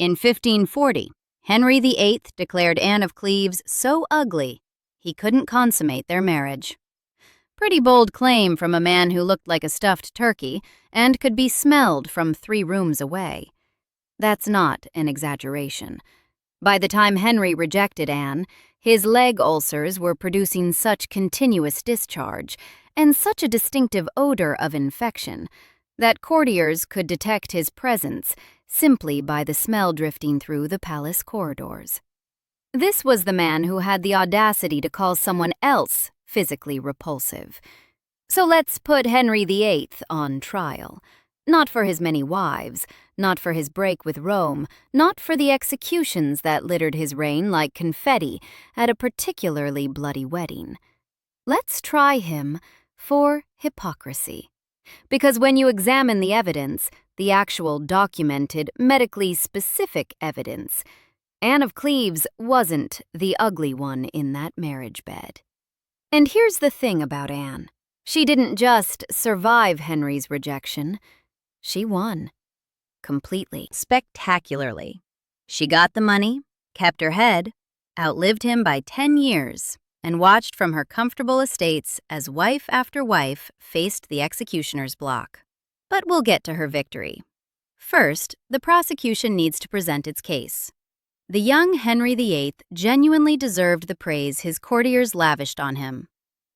In 1540, Henry VIII declared Anne of Cleves so ugly he couldn't consummate their marriage. Pretty bold claim from a man who looked like a stuffed turkey and could be smelled from 3 rooms away. That's not an exaggeration. By the time Henry rejected Anne, his leg ulcers were producing such continuous discharge and such a distinctive odor of infection that courtiers could detect his presence simply by the smell drifting through the palace corridors. This was the man who had the audacity to call someone else physically repulsive. So let's put Henry VIII on trial. Not for his many wives, not for his break with Rome, not for the executions that littered his reign like confetti at a particularly bloody wedding. Let's try him for hypocrisy. Because when you examine the evidence, the actual documented, medically specific evidence, Anne of Cleves wasn't the ugly one in that marriage bed. And here's the thing about Anne. She didn't just survive Henry's rejection. She won. Completely. Spectacularly. She got the money, kept her head, outlived him by 10 years, and watched from her comfortable estates as wife after wife faced the executioner's block. But we'll get to her victory. First, the prosecution needs to present its case. The young Henry VIII genuinely deserved the praise his courtiers lavished on him.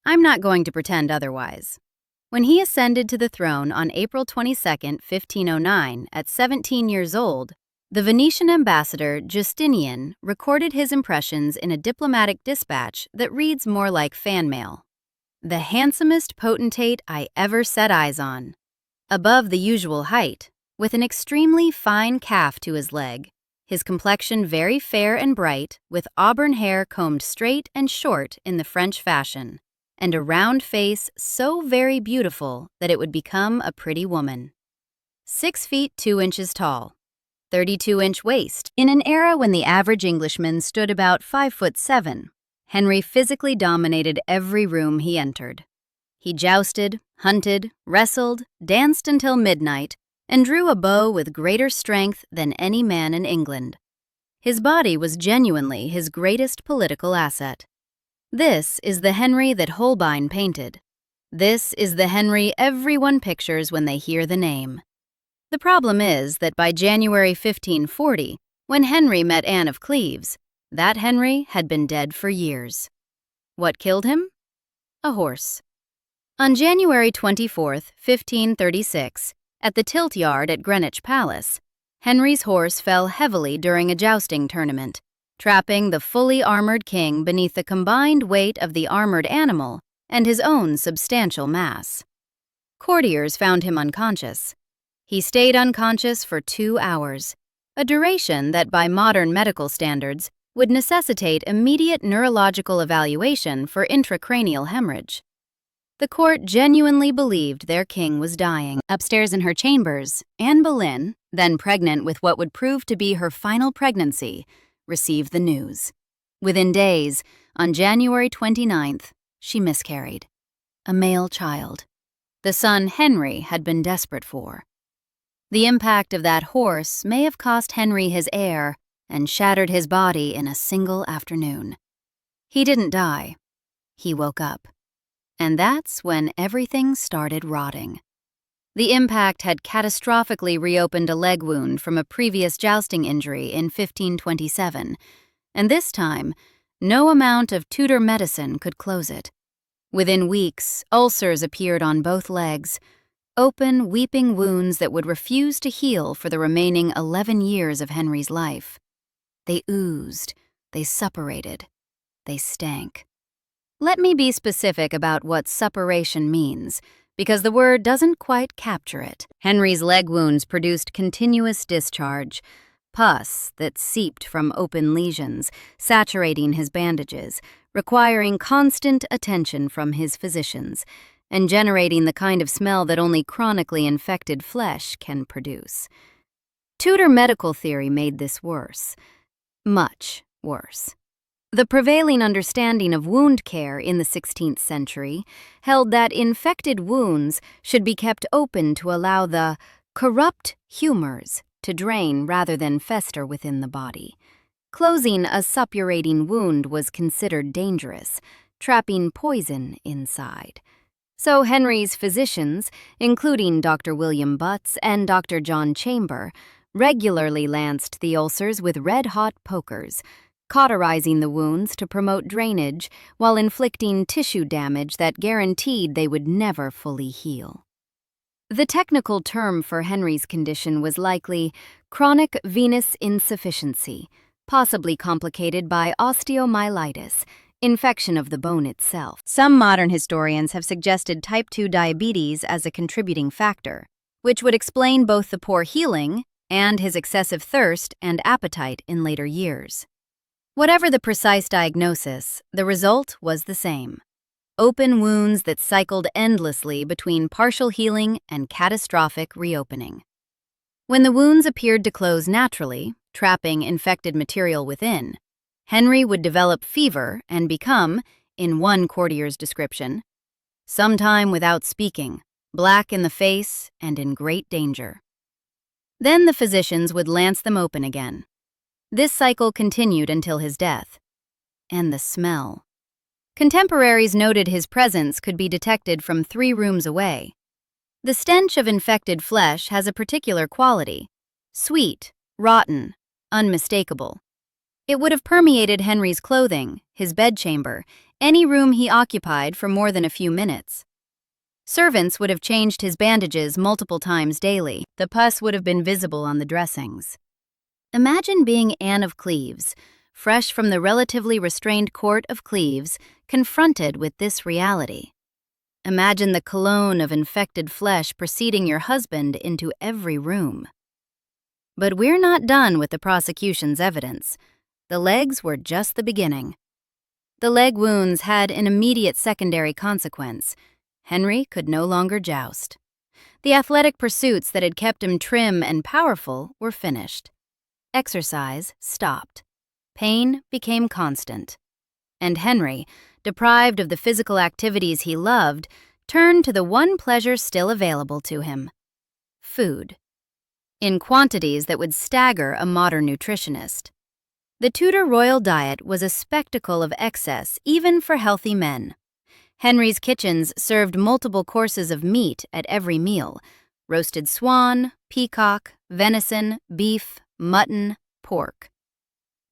I'm not going to pretend otherwise. When he ascended to the throne on April 22, 1509, at 17 years old, the Venetian Ambassador Giustinian recorded his impressions in a diplomatic dispatch that reads more like fan mail. "The handsomest potentate I ever set eyes on. Above the usual height, with an extremely fine calf to his leg, his complexion very fair and bright, with auburn hair combed straight and short in the French fashion, and a round face so very beautiful that it would become a pretty woman. 6 feet 2 inches tall, 32-inch waist." In an era when the average Englishman stood about 5'7", Henry physically dominated every room he entered. He jousted, hunted, wrestled, danced until midnight, and drew a bow with greater strength than any man in England. His body was genuinely his greatest political asset. This is the Henry that Holbein painted. This is the Henry everyone pictures when they hear the name. The problem is that by January 1540, when Henry met Anne of Cleves, that Henry had been dead for years. What killed him? A horse. On January 24, 1536, at the tilt yard at Greenwich Palace, Henry's horse fell heavily during a jousting tournament, trapping the fully armored king beneath the combined weight of the armored animal and his own substantial mass. Courtiers found him unconscious. He stayed unconscious for 2 hours, a duration that by modern medical standards would necessitate immediate neurological evaluation for intracranial hemorrhage. The court genuinely believed their king was dying. Upstairs in her chambers, Anne Boleyn, then pregnant with what would prove to be her final pregnancy, received the news. Within days, on January 29th, she miscarried. A male child. The son Henry had been desperate for. The impact of that horse may have cost Henry his heir and shattered his body in a single afternoon. He didn't die. He woke up. And that's when everything started rotting. The impact had catastrophically reopened a leg wound from a previous jousting injury in 1527, and this time, no amount of Tudor medicine could close it. Within weeks, ulcers appeared on both legs, open, weeping wounds that would refuse to heal for the remaining 11 years of Henry's life. They oozed, they suppurated, they stank. Let me be specific about what suppuration means, because the word doesn't quite capture it. Henry's leg wounds produced continuous discharge, pus that seeped from open lesions, saturating his bandages, requiring constant attention from his physicians, and generating the kind of smell that only chronically infected flesh can produce. Tudor medical theory made this worse. Much worse. The prevailing understanding of wound care in the 16th century held that infected wounds should be kept open to allow the corrupt humors to drain rather than fester within the body. Closing a suppurating wound was considered dangerous, trapping poison inside. So Henry's physicians, including Dr. William Butts and Dr. John Chamber, regularly lanced the ulcers with red-hot pokers, cauterizing the wounds to promote drainage while inflicting tissue damage that guaranteed they would never fully heal. The technical term for Henry's condition was likely chronic venous insufficiency, possibly complicated by osteomyelitis, infection of the bone itself. Some modern historians have suggested type 2 diabetes as a contributing factor, which would explain both the poor healing and his excessive thirst and appetite in later years. Whatever the precise diagnosis, the result was the same: open wounds that cycled endlessly between partial healing and catastrophic reopening. When the wounds appeared to close naturally, trapping infected material within, Henry would develop fever and become, in one courtier's description, sometime without speaking, black in the face and in great danger. Then the physicians would lance them open again. This cycle continued until his death. And the smell. Contemporaries noted his presence could be detected from 3 rooms away. The stench of infected flesh has a particular quality: sweet, rotten, unmistakable. It would have permeated Henry's clothing, his bedchamber, any room he occupied for more than a few minutes. Servants would have changed his bandages multiple times daily. The pus would have been visible on the dressings. Imagine being Anne of Cleves, fresh from the relatively restrained court of Cleves, confronted with this reality. Imagine the cologne of infected flesh preceding your husband into every room. But we're not done with the prosecution's evidence. The legs were just the beginning. The leg wounds had an immediate secondary consequence. Henry could no longer joust. The athletic pursuits that had kept him trim and powerful were finished. Exercise stopped. Pain became constant. And Henry, deprived of the physical activities he loved, turned to the one pleasure still available to him: food. In quantities that would stagger a modern nutritionist. The Tudor royal diet was a spectacle of excess even for healthy men. Henry's kitchens served multiple courses of meat at every meal: roasted swan, peacock, venison, beef, mutton, pork.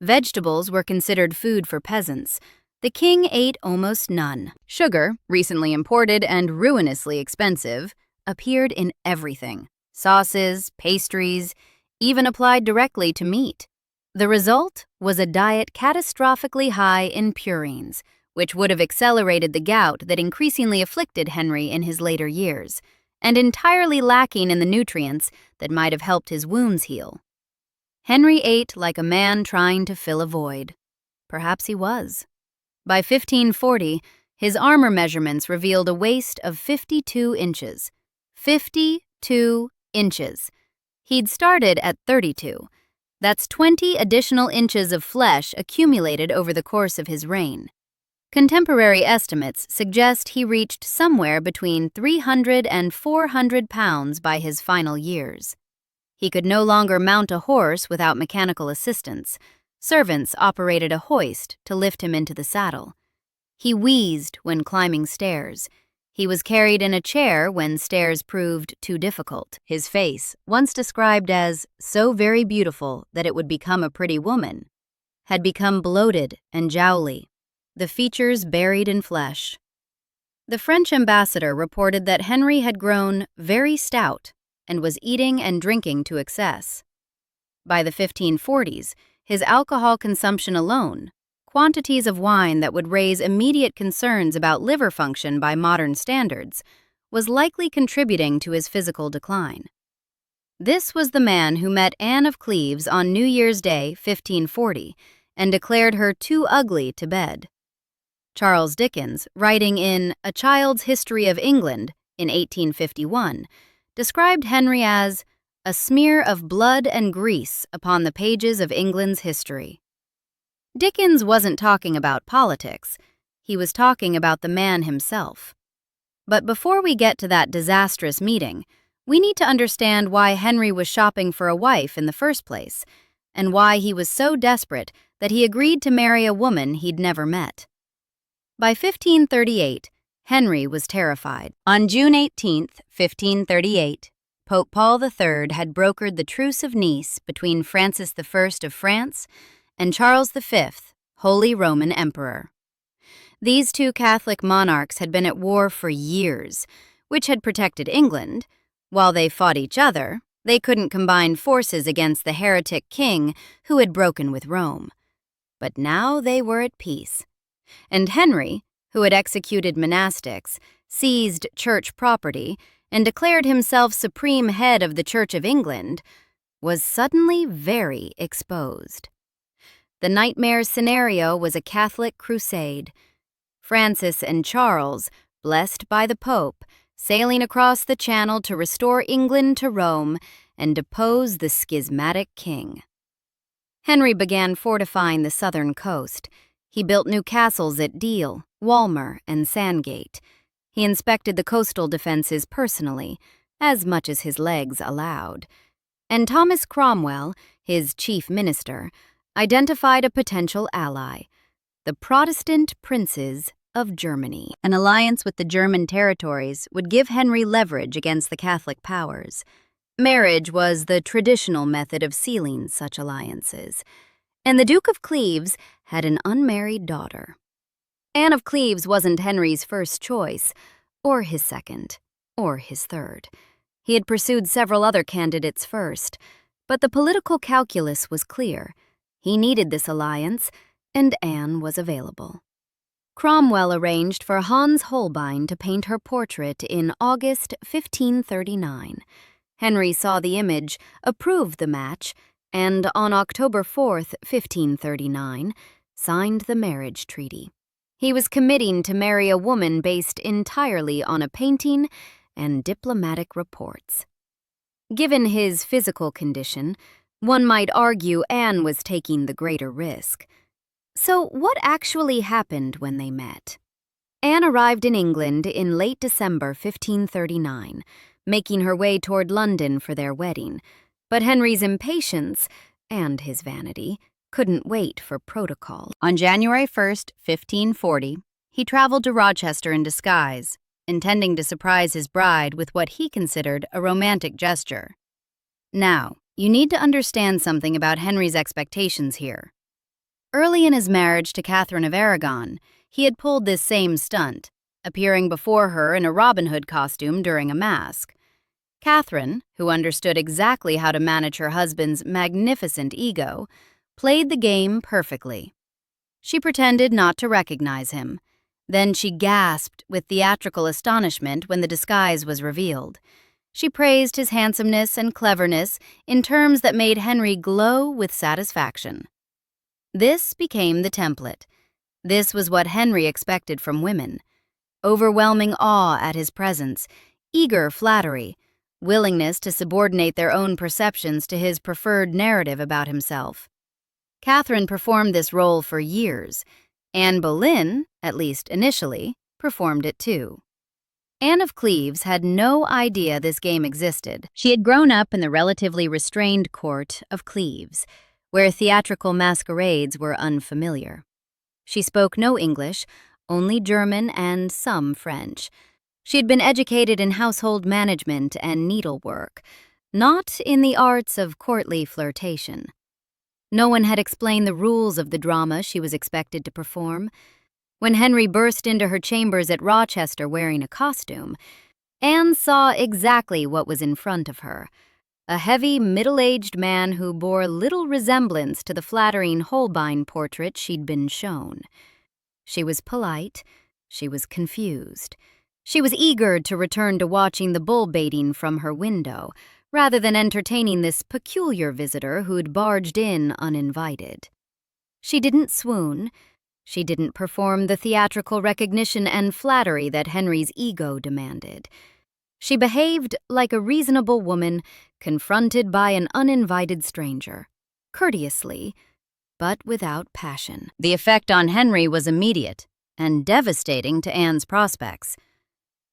Vegetables were considered food for peasants. The king ate almost none. Sugar, recently imported and ruinously expensive, appeared in everything: sauces, pastries, even applied directly to meat. The result was a diet catastrophically high in purines, which would have accelerated the gout that increasingly afflicted Henry in his later years, and entirely lacking in the nutrients that might have helped his wounds heal. Henry ate like a man trying to fill a void. Perhaps he was. By 1540, his armor measurements revealed a waist of 52 inches. 52 inches. He'd started at 32. That's 20 additional inches of flesh accumulated over the course of his reign. Contemporary estimates suggest he reached somewhere between 300 and 400 pounds by his final years. He could no longer mount a horse without mechanical assistance. Servants operated a hoist to lift him into the saddle. He wheezed when climbing stairs. He was carried in a chair when stairs proved too difficult. His face, once described as so very beautiful that it would become a pretty woman, had become bloated and jowly, the features buried in flesh. The French ambassador reported that Henry had grown very stout and was eating and drinking to excess. By the 1540s, his alcohol consumption alone, quantities of wine that would raise immediate concerns about liver function by modern standards, was likely contributing to his physical decline. This was the man who met Anne of Cleves on New Year's Day, 1540, and declared her too ugly to bed. Charles Dickens, writing in A Child's History of England in 1851, described Henry as a smear of blood and grease upon the pages of England's history. Dickens wasn't talking about politics. He was talking about the man himself. But before we get to that disastrous meeting, We need to understand why Henry was shopping for a wife in the first place, and why he was so desperate that he agreed to marry a woman he'd never met. By 1538, Henry was terrified. On June 18, 1538, Pope Paul III had brokered the Truce of Nice between Francis I of France and Charles V, Holy Roman Emperor. These two Catholic monarchs had been at war for years, which had protected England. While they fought each other, they couldn't combine forces against the heretic king who had broken with Rome. But now they were at peace. And Henry, who had executed monastics, seized church property, and declared himself supreme head of the Church of England, was suddenly very exposed. The nightmare scenario was a Catholic crusade. Francis and Charles, blessed by the Pope, sailing across the Channel to restore England to Rome and depose the schismatic king. Henry began fortifying the southern coast. He built new castles at Deal, Walmer, and Sandgate. He inspected the coastal defenses personally, as much as his legs allowed. And Thomas Cromwell, his chief minister, identified a potential ally, the Protestant princes of Germany. An alliance with the German territories would give Henry leverage against the Catholic powers. Marriage was the traditional method of sealing such alliances, and the Duke of Cleves had an unmarried daughter. Anne of Cleves wasn't Henry's first choice, or his second, or his third. He had pursued several other candidates first, but the political calculus was clear. He needed this alliance, and Anne was available. Cromwell arranged for Hans Holbein to paint her portrait in August 1539. Henry saw the image, approved the match, and on October 4, 1539, signed the marriage treaty. He was committing to marry a woman based entirely on a painting and diplomatic reports. Given his physical condition, one might argue Anne was taking the greater risk. So what actually happened when they met? Anne arrived in England in late December 1539, making her way toward London for their wedding, but Henry's impatience, and his vanity, couldn't wait for protocol. On January 1st, 1540, he traveled to Rochester in disguise, intending to surprise his bride with what he considered a romantic gesture. Now, you need to understand something about Henry's expectations here. Early in his marriage to Catherine of Aragon, he had pulled this same stunt, appearing before her in a Robin Hood costume during a masque. Catherine, who understood exactly how to manage her husband's magnificent ego, played the game perfectly. She pretended not to recognize him. Then she gasped with theatrical astonishment when the disguise was revealed. She praised his handsomeness and cleverness in terms that made Henry glow with satisfaction. This became the template. This was what Henry expected from women: overwhelming awe at his presence, eager flattery, willingness to subordinate their own perceptions to his preferred narrative about himself. Catherine performed this role for years. Anne Boleyn, at least initially, performed it too. Anne of Cleves had no idea this game existed. She had grown up in the relatively restrained court of Cleves, where theatrical masquerades were unfamiliar. She spoke no English, only German and some French. She had been educated in household management and needlework, not in the arts of courtly flirtation. No one had explained the rules of the drama she was expected to perform. When Henry burst into her chambers at Rochester wearing a costume, Anne saw exactly what was in front of her: a heavy, middle-aged man who bore little resemblance to the flattering Holbein portrait she'd been shown. She was polite. She was confused. She was eager to return to watching the bull baiting from her window, rather than entertaining this peculiar visitor who'd barged in uninvited. She didn't swoon. She didn't perform the theatrical recognition and flattery that Henry's ego demanded. She behaved like a reasonable woman confronted by an uninvited stranger, courteously, but without passion. The effect on Henry was immediate and devastating to Anne's prospects.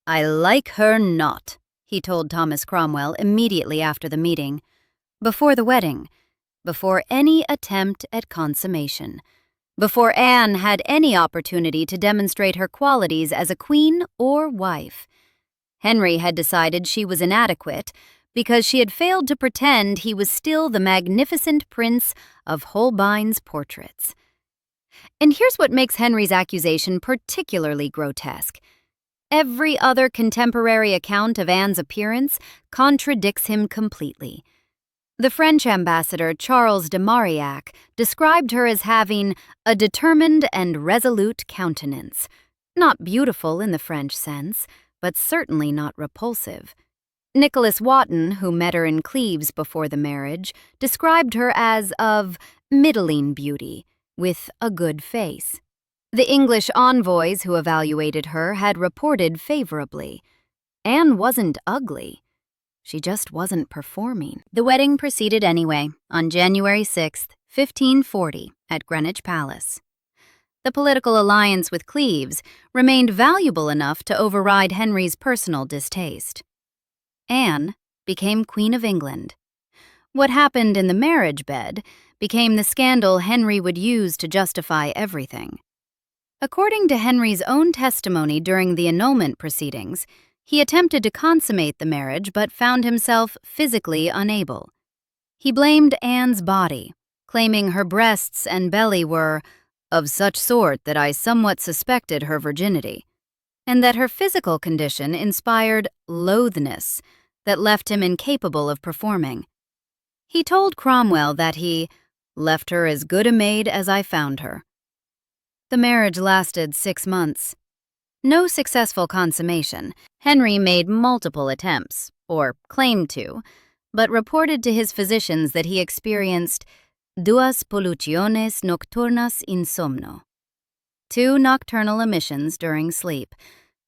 "I like her not," he told Thomas Cromwell immediately after the meeting. Before the wedding, before any attempt at consummation, before Anne had any opportunity to demonstrate her qualities as a queen or wife. Henry had decided she was inadequate because she had failed to pretend he was still the magnificent prince of Holbein's portraits. And here's what makes Henry's accusation particularly grotesque. Every other contemporary account of Anne's appearance contradicts him completely. The French ambassador Charles de Marillac described her as having a determined and resolute countenance, not beautiful in the French sense, but certainly not repulsive. Nicholas Wotton, who met her in Cleves before the marriage, described her as of middling beauty, with a good face. The English envoys who evaluated her had reported favorably. Anne wasn't ugly. She just wasn't performing. The wedding proceeded anyway, on January 6, 1540, at Greenwich Palace. The political alliance with Cleves remained valuable enough to override Henry's personal distaste. Anne became Queen of England. What happened in the marriage bed became the scandal Henry would use to justify everything. According to Henry's own testimony during the annulment proceedings, he attempted to consummate the marriage but found himself physically unable. He blamed Anne's body, claiming her breasts and belly were of such sort that I somewhat suspected her virginity, and that her physical condition inspired loathness that left him incapable of performing. He told Cromwell that he left her as good a maid as I found her. The marriage lasted 6 months. No successful consummation. Henry made multiple attempts, or claimed to, but reported to his physicians that he experienced duas pollutiones nocturnas in somno, 2 nocturnal emissions during sleep,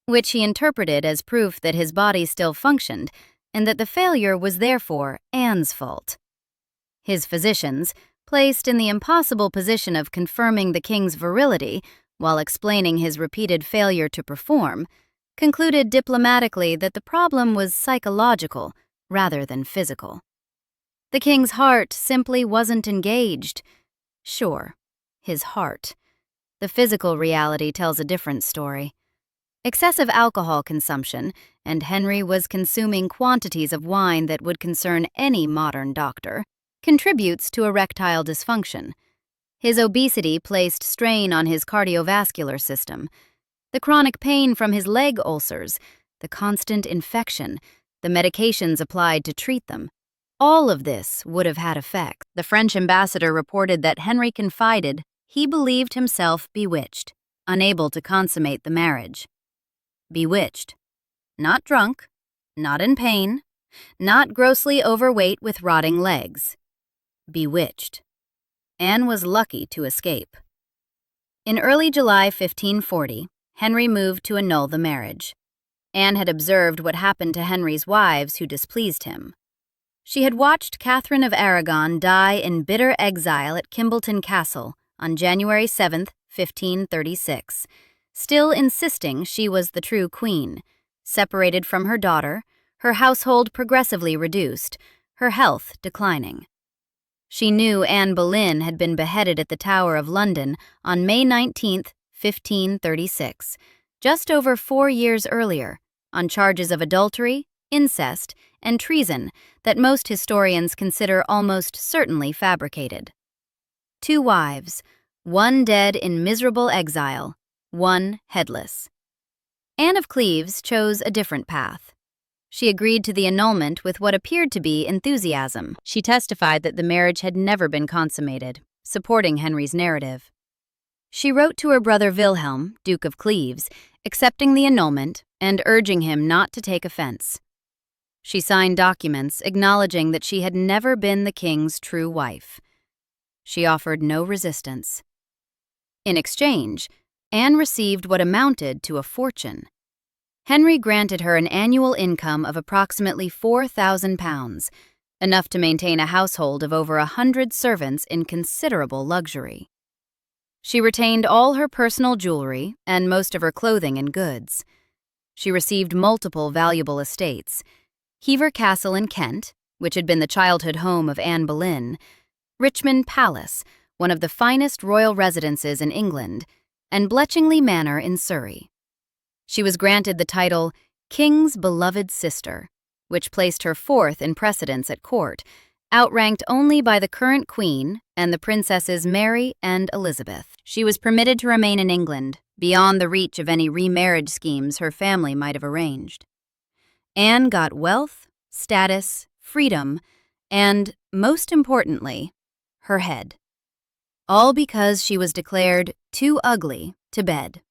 which he interpreted as proof that his body still functioned and that the failure was therefore Anne's fault. His physicians, placed in the impossible position of confirming the king's virility while explaining his repeated failure to perform, concluded diplomatically that the problem was psychological rather than physical. The king's heart simply wasn't engaged. Sure, his heart. The physical reality tells a different story. Excessive alcohol consumption, and Henry was consuming quantities of wine that would concern any modern doctor, contributes to erectile dysfunction. His obesity placed strain on his cardiovascular system. The chronic pain from his leg ulcers, the constant infection, the medications applied to treat them, all of this would have had effect. The French ambassador reported that Henry confided he believed himself bewitched, unable to consummate the marriage. Bewitched. Not drunk, not in pain, not grossly overweight with rotting legs. Bewitched. Anne was lucky to escape. In early July 1540, Henry moved to annul the marriage. Anne had observed what happened to Henry's wives who displeased him. She had watched Catherine of Aragon die in bitter exile at Kimbleton Castle on January 7, 1536, still insisting she was the true queen, separated from her daughter, her household progressively reduced, her health declining. She knew Anne Boleyn had been beheaded at the Tower of London on May 19, 1536, just over 4 years earlier, on charges of adultery, incest, and treason that most historians consider almost certainly fabricated. 2 wives, 1 dead in miserable exile, 1 headless. Anne of Cleves chose a different path. She agreed to the annulment with what appeared to be enthusiasm. She testified that the marriage had never been consummated, supporting Henry's narrative. She wrote to her brother Wilhelm, Duke of Cleves, accepting the annulment and urging him not to take offense. She signed documents acknowledging that she had never been the king's true wife. She offered no resistance. In exchange, Anne received what amounted to a fortune. Henry granted her an annual income of approximately £4,000, enough to maintain a household of over 100 servants in considerable luxury. She retained all her personal jewelry and most of her clothing and goods. She received multiple valuable estates, Hever Castle in Kent, which had been the childhood home of Anne Boleyn, Richmond Palace, one of the finest royal residences in England, and Bletchingley Manor in Surrey. She was granted the title King's Beloved Sister, which placed her fourth in precedence at court, outranked only by the current Queen and the Princesses Mary and Elizabeth. She was permitted to remain in England, beyond the reach of any remarriage schemes her family might have arranged. Anne got wealth, status, freedom, and, most importantly, her head. All because she was declared too ugly to bed.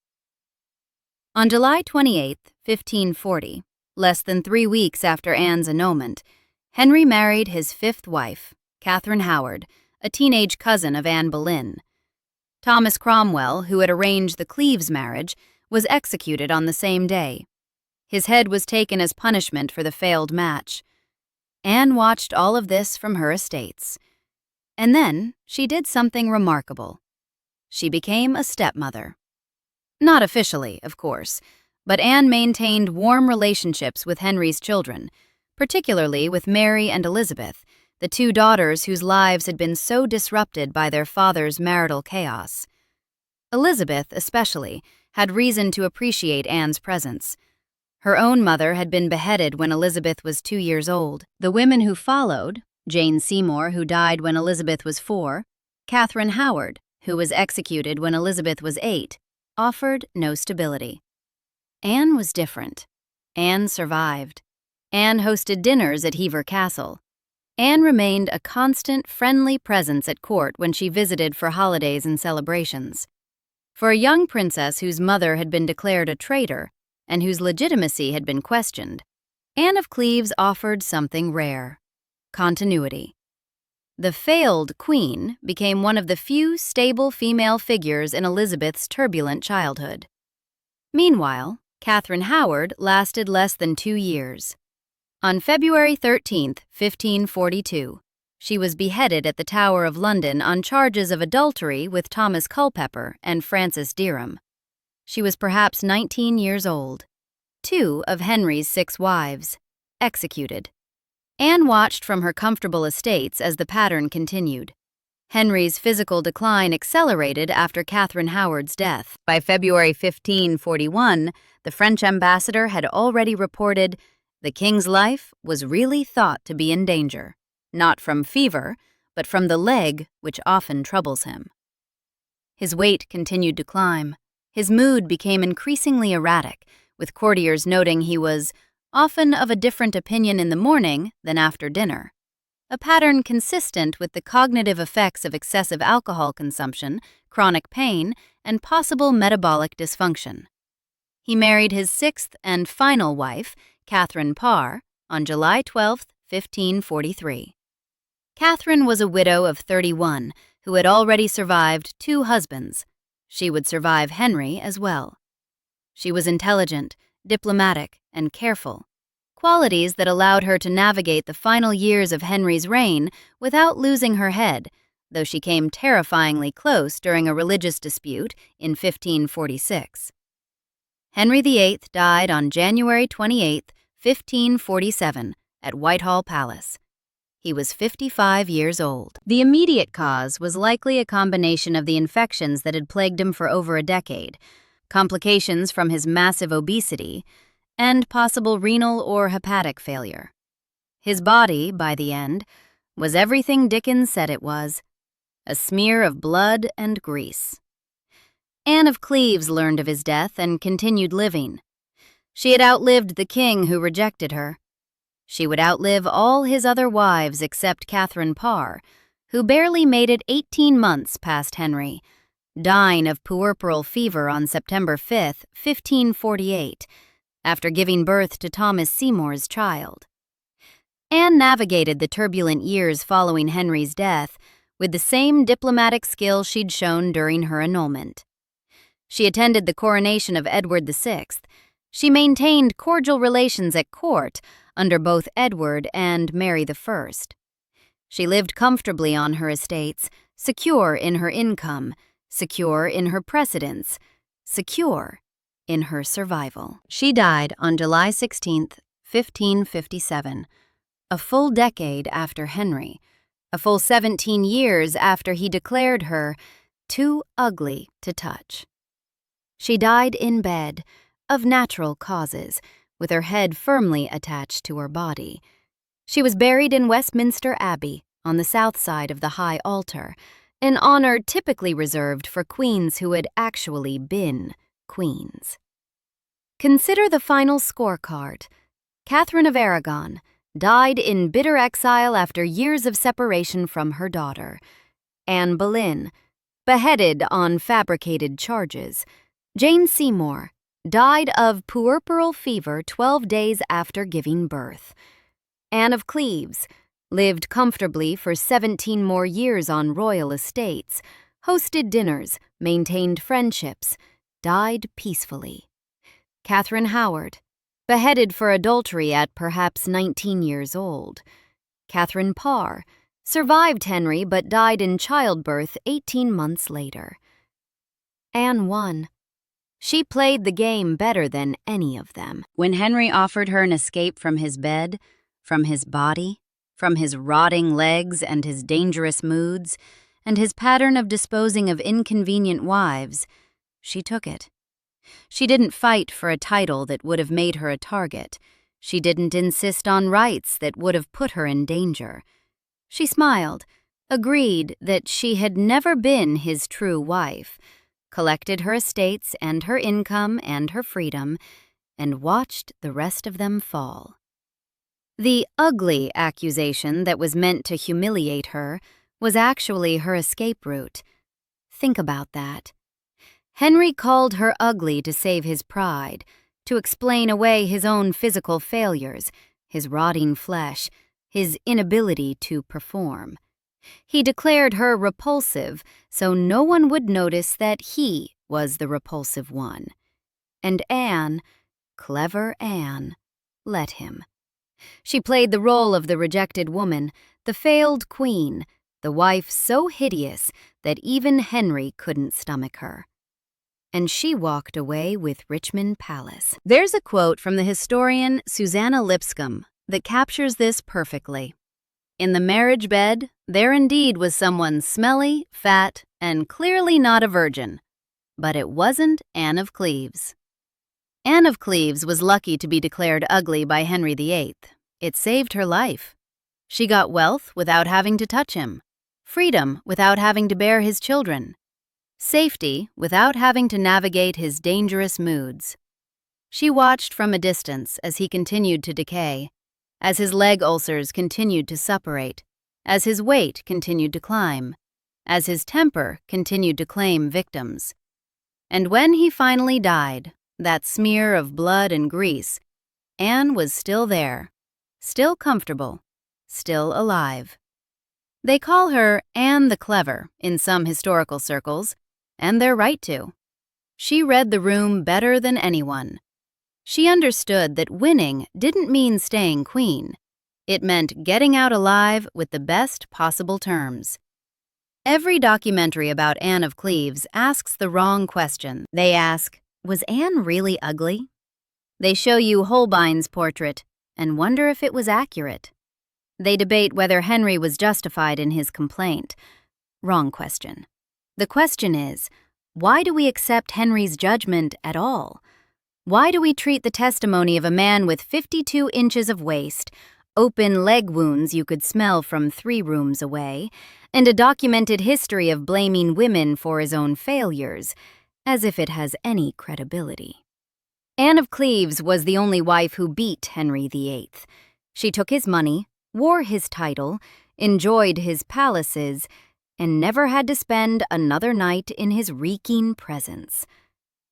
On July 28, 1540, less than 3 weeks after Anne's annulment, Henry married his fifth wife, Catherine Howard, a teenage cousin of Anne Boleyn. Thomas Cromwell, who had arranged the Cleves marriage, was executed on the same day. His head was taken as punishment for the failed match. Anne watched all of this from her estates. And then she did something remarkable. She became a stepmother. Not officially, of course, but Anne maintained warm relationships with Henry's children, particularly with Mary and Elizabeth, the two daughters whose lives had been so disrupted by their father's marital chaos. Elizabeth, especially, had reason to appreciate Anne's presence. Her own mother had been beheaded when Elizabeth was 2 years old. The women who followed, Jane Seymour, who died when Elizabeth was 4, Catherine Howard, who was executed when Elizabeth was 8, offered no stability. Anne was different. Anne survived. Anne hosted dinners at Hever Castle. Anne remained a constant, friendly presence at court when she visited for holidays and celebrations. For a young princess whose mother had been declared a traitor and whose legitimacy had been questioned, Anne of Cleves offered something rare: continuity. The failed queen became one of the few stable female figures in Elizabeth's turbulent childhood. Meanwhile, Catherine Howard lasted less than 2 years. On February 13, 1542, she was beheaded at the Tower of London on charges of adultery with Thomas Culpeper and Francis Derham. She was perhaps 19 years old. 2 of Henry's 6 wives, executed. Anne watched from her comfortable estates as the pattern continued. Henry's physical decline accelerated after Catherine Howard's death. By February 1541, the French ambassador had already reported the king's life was really thought to be in danger, not from fever, but from the leg which often troubles him. His weight continued to climb. His mood became increasingly erratic, with courtiers noting he was often of a different opinion in the morning than after dinner, a pattern consistent with the cognitive effects of excessive alcohol consumption, chronic pain, and possible metabolic dysfunction. He married his 6th and final wife, Catherine Parr, on July 12, 1543. Catherine was a widow of 31 who had already survived 2 husbands. She would survive Henry as well. She was intelligent, diplomatic, and careful, qualities that allowed her to navigate the final years of Henry's reign without losing her head, though she came terrifyingly close during a religious dispute in 1546. Henry VIII died on January 28, 1547, at Whitehall Palace. He was 55 years old. The immediate cause was likely a combination of the infections that had plagued him for over a decade, complications from his massive obesity, and possible renal or hepatic failure. His body, by the end, was everything Dickens said it was: a smear of blood and grease. Anne of Cleves learned of his death and continued living. She had outlived the king who rejected her. She would outlive all his other wives except Catherine Parr, who barely made it 18 months past Henry, dying of puerperal fever on September 5, 1548, after giving birth to Thomas Seymour's child. Anne navigated the turbulent years following Henry's death with the same diplomatic skill she'd shown during her annulment. She attended the coronation of Edward VI. She maintained cordial relations at court under both Edward and Mary I. She lived comfortably on her estates, secure in her income, secure in her precedence, secure in her survival. She died on July 16, 1557, a full decade after Henry, a full 17 years after he declared her too ugly to touch. She died in bed, of natural causes, with her head firmly attached to her body. She was buried in Westminster Abbey, on the south side of the high altar, an honor typically reserved for queens who had actually been queens. Consider the final scorecard. Catherine of Aragon died in bitter exile after years of separation from her daughter. Anne Boleyn, beheaded on fabricated charges. Jane Seymour died of puerperal fever 12 days after giving birth. Anne of Cleves lived comfortably for 17 more years on royal estates, hosted dinners, maintained friendships, died peacefully. Catherine Howard, beheaded for adultery at perhaps 19 years old. Catherine Parr survived Henry but died in childbirth 18 months later. Anne won. She played the game better than any of them. When Henry offered her an escape from his bed, from his body, from his rotting legs and his dangerous moods, and his pattern of disposing of inconvenient wives, she took it. She didn't fight for a title that would have made her a target. She didn't insist on rights that would have put her in danger. She smiled, agreed that she had never been his true wife, collected her estates and her income and her freedom, and watched the rest of them fall. The ugly accusation that was meant to humiliate her was actually her escape route. Think about that. Henry called her ugly to save his pride, to explain away his own physical failures, his rotting flesh, his inability to perform. He declared her repulsive so no one would notice that he was the repulsive one. And Anne, clever Anne, let him. She played the role of the rejected woman, the failed queen, the wife so hideous that even Henry couldn't stomach her. And she walked away with Richmond Palace. There's a quote from the historian Susanna Lipscomb that captures this perfectly. In the marriage bed, there indeed was someone smelly, fat, and clearly not a virgin. But it wasn't Anne of Cleves. Anne of Cleves was lucky to be declared ugly by Henry VIII. It saved her life. She got wealth without having to touch him, freedom without having to bear his children, safety without having to navigate his dangerous moods. She watched from a distance as he continued to decay, as his leg ulcers continued to suppurate, as his weight continued to climb, as his temper continued to claim victims. And when he finally died, that smear of blood and grease, Anne was still there, still comfortable, still alive. They call her Anne the Clever in some historical circles, and they're right to. She read the room better than anyone. She understood that winning didn't mean staying queen. It meant getting out alive with the best possible terms. Every documentary about Anne of Cleves asks the wrong question. They ask, was Anne really ugly? They show you Holbein's portrait and wonder if it was accurate. They debate whether Henry was justified in his complaint. Wrong question. The question is, why do we accept Henry's judgment at all? Why do we treat the testimony of a man with 52 inches of waist, open leg wounds you could smell from 3 rooms away, and a documented history of blaming women for his own failures, as if it has any credibility? Anne of Cleves was the only wife who beat Henry VIII. She took his money, wore his title, enjoyed his palaces, and never had to spend another night in his reeking presence.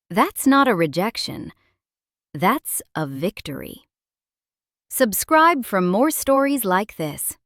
That's not a rejection. That's a victory. Subscribe for more stories like this.